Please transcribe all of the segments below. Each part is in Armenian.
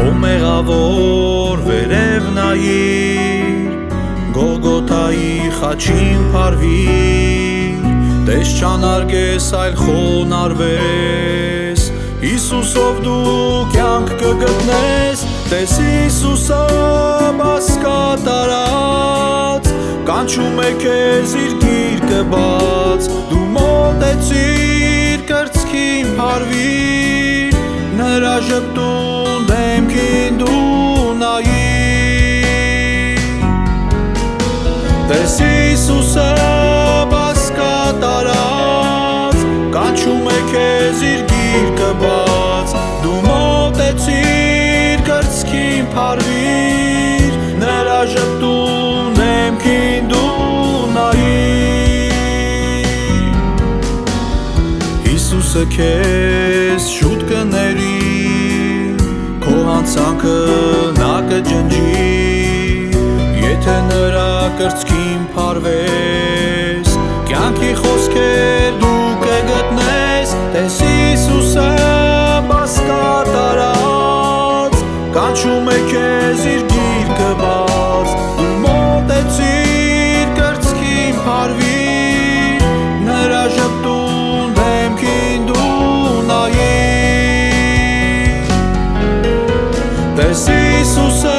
Մեղավոր վերև նայիր, Գողգոթայի խաչին փարվիր, Տես չանարգես այլ խոնարհվես, Հիսուսով դու կյանք կգտնես, Տես Հիսուսը բասկատարած, Կանչում է քեզ իր գիրկը բաց, Դու մոտեցիր կրծքին փարվիր, Նրա ժպտուն դեմքին դու նայիր, Տես Հիսուսը բասկատարած, Կանչում է քեզ իր գիրկը բաց, Դու մոտեցիր կրծքին փարվիր, Նրա ժպտուն դեմքին դու նայիր, Հիսուսը քեզ շուտ կների, Քո հանցանքը նա կջնջի, Եթե նրա կրծքին փարվես, Կյանքի խոսքեր դու կգտնես, Տես Հիսուսը բասկատարած, Կանչում է քեզ իր գիրկը բաց, Դու մոտեցիր կրծքին փարվիր, Նրա ժպտուն դեմքին դու նայիր, Տես Հիսուսը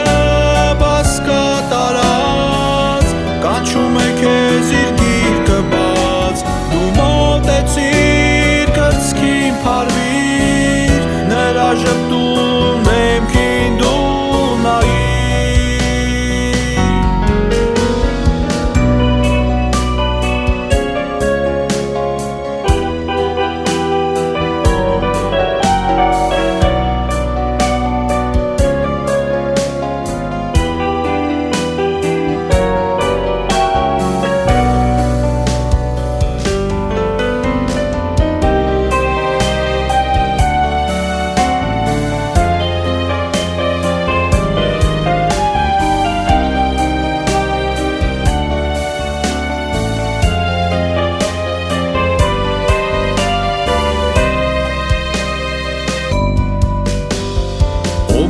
բասկատարած, Կանչում է քեզ իր գիրկը բաց, Դու մոտեցիր կրծքին փարվիր, Նրա ժպտուն դեմքին դու նայիր,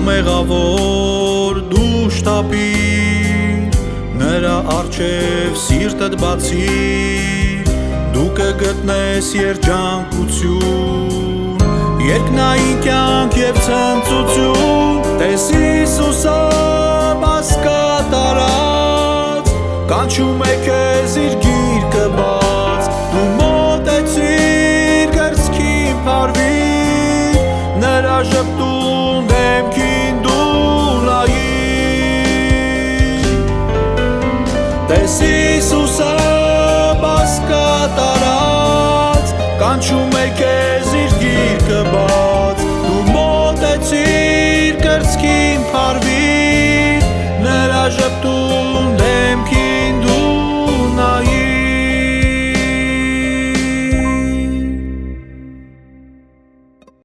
Մեղավոր դու շտապիր, Նրա առջև սիրտդ բացիր, Դու կգտնես երջանկություն, Երկնային կյանք և ցնծություն, Տես Հիսուսը բասկատարած, Կանչում է քեզ իր գիրկը բաց, Դու մոտեցիր կրծքին փարվիր, Նրա ժպտուն դեմքին դու նայիր, Տես